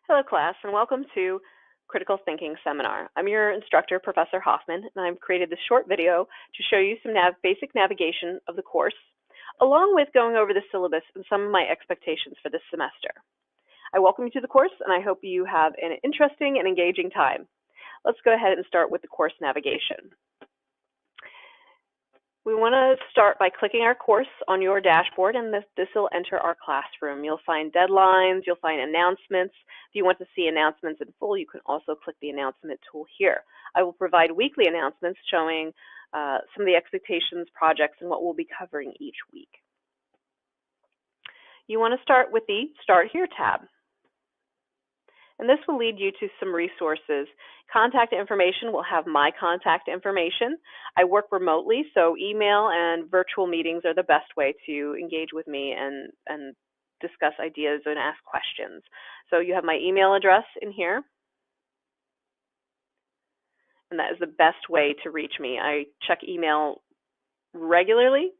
Hello class, and welcome to Critical Thinking Seminar. I'm your instructor, Professor Hoffman, and I've created this short video to show you some basic navigation of the course, along with going over the syllabus and some of my expectations for this semester. I welcome you to the course, and I hope you have an interesting and engaging time. Let's go ahead and start with the course navigation. We want to start by clicking our course on your dashboard, and this will enter our classroom. You'll find deadlines, you'll find announcements. If you want to see announcements in full, you can also click the announcement tool here. I will provide weekly announcements showing some of the expectations, projects, and what we'll be covering each week. You want to start with the Start Here tab. And this will lead you to some resources. Contact information will have my contact information. I work remotely, so email and virtual meetings are the best way to engage with me and discuss ideas and ask questions. So you have my email address in here, and that is the best way to reach me. I check email regularly.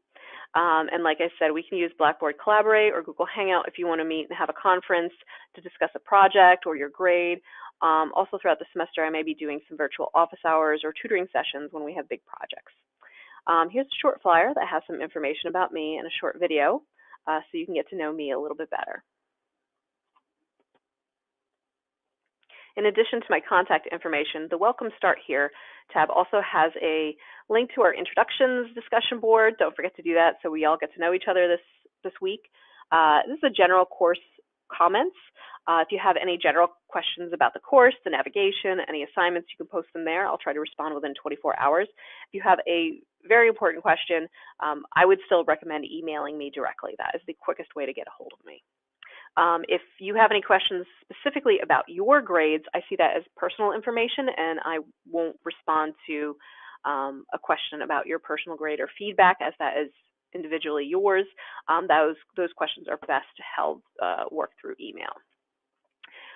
And like I said, we can use Blackboard Collaborate or Google Hangout if you want to meet and have a conference to discuss a project or your grade. Also throughout the semester, I may be doing some virtual office hours or tutoring sessions when we have big projects. Here's a short flyer that has some information about me and a short video so you can get to know me a little bit better. In addition to my contact information, the Welcome Start Here tab also has a link to our introductions discussion board. Don't forget to do that so we all get to know each other this week. This is a general course comments. If you have any general questions about the course, the navigation, any assignments, you can post them there. I'll try to respond within 24 hours. If you have a very important question, I would still recommend emailing me directly. That is the quickest way to get a hold of me. If you have any questions specifically about your grades, I see that as personal information, and I won't respond to a question about your personal grade or feedback, as that is individually yours. Those questions are best held work through email.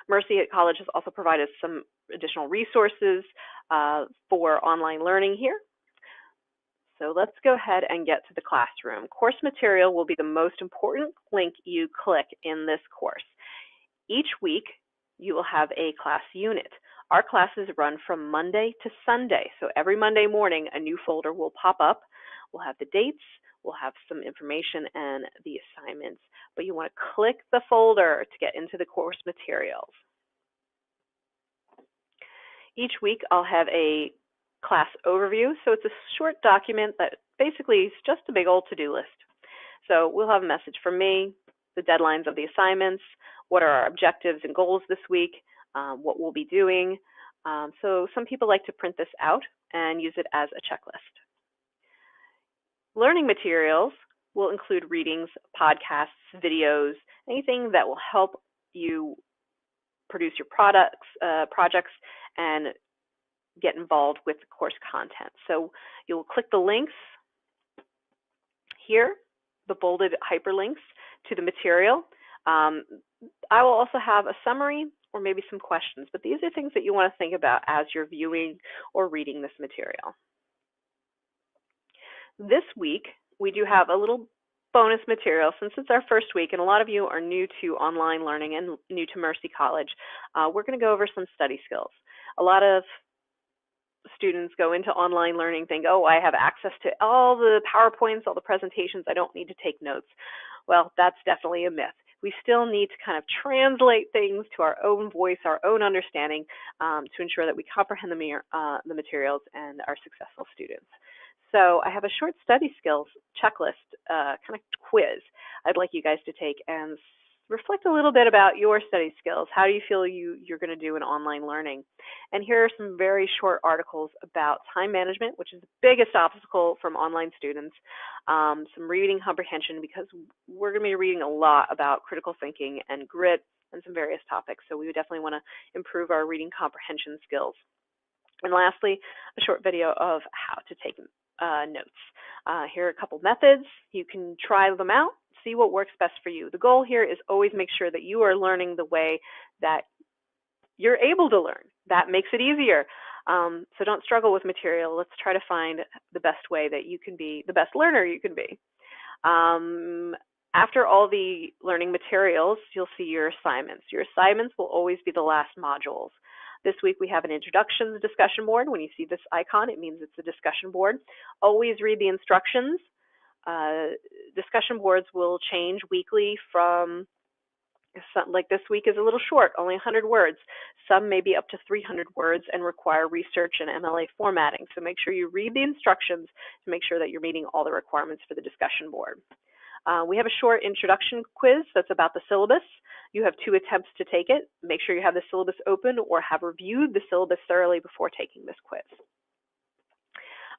Mercy at College has also provided some additional resources for online learning here. So let's go ahead and get to the classroom. Course material will be the most important link you click in this course. Each week, you will have a class unit. Our classes run from Monday to Sunday. So every Monday morning, a new folder will pop up. We'll have the dates, we'll have some information and the assignments. But you want to click the folder to get into the course materials. Each week, I'll have a class overview. So it's a short document that basically is just a big old to-do list. So we'll have a message from me, the deadlines of the assignments, what are our objectives and goals this week, what we'll be doing. So some people like to print this out and use it as a checklist. Learning materials will include readings, podcasts, videos, anything that will help you produce your projects and get involved with the course content. So you'll click the links here, the bolded hyperlinks to the material. I will also have a summary or maybe some questions, but these are things that you want to think about as you're viewing or reading this material. This week, we do have a little bonus material since it's our first week and a lot of you are new to online learning and new to Mercy College. We're going to go over some study skills. A lot of students go into online learning, think, oh, I have access to all the PowerPoints, all the presentations, I don't need to take notes. Well, that's definitely a myth. We still need to kind of translate things to our own voice, our own understanding to ensure that we comprehend the materials and are successful students. So I have a short study skills checklist kind of quiz I'd like you guys to take and reflect a little bit about your study skills. How do you feel you're going to do in online learning? And here are some very short articles about time management, which is the biggest obstacle from online students, some reading comprehension, because we're going to be reading a lot about critical thinking and grit and some various topics. So we would definitely want to improve our reading comprehension skills. And lastly, a short video of how to take notes. Here are a couple methods. You can try them out. See what works best for you. The goal here is always make sure that you are learning the way that you're able to learn. That makes it easier. So don't struggle with material. Let's try to find the best way that you can be the best learner you can be. After all the learning materials, you'll see your assignments. Your assignments will always be the last modules. This week we have an introductions discussion board. When you see this icon, it means it's a discussion board. Always read the instructions. Discussion boards will change weekly from, like this week is a little short, only 100 words. Some may be up to 300 words and require research and MLA formatting. So make sure you read the instructions to make sure that you're meeting all the requirements for the discussion board. We have a short introduction quiz that's about the syllabus. You have 2 attempts to take it. Make sure you have the syllabus open or have reviewed the syllabus thoroughly before taking this quiz.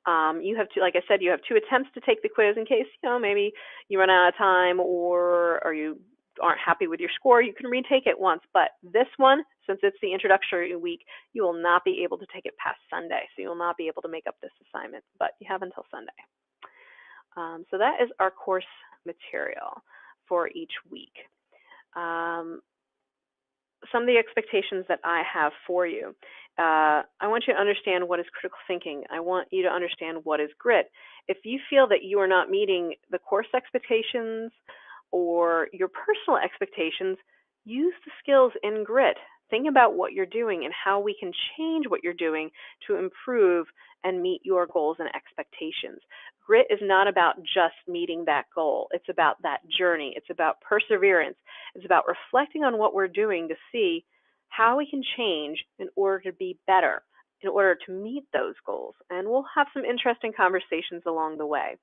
You have like I said, you have 2 attempts to take the quiz in case, maybe you run out of time or you aren't happy with your score. You can retake it once, but this one, since it's the introductory week, you will not be able to take it past Sunday. So you will not be able to make up this assignment, but you have until Sunday. So that is our course material for each week. Some of the expectations that I have for you. I want you to understand what is critical thinking. I want you to understand what is grit. If you feel that you are not meeting the course expectations or your personal expectations, use the skills in grit. Think about what you're doing and how we can change what you're doing to improve and meet your goals and expectations. Grit is not about just meeting that goal. It's about that journey. It's about perseverance. It's about reflecting on what we're doing to see how we can change in order to be better, in order to meet those goals. And we'll have some interesting conversations along the way.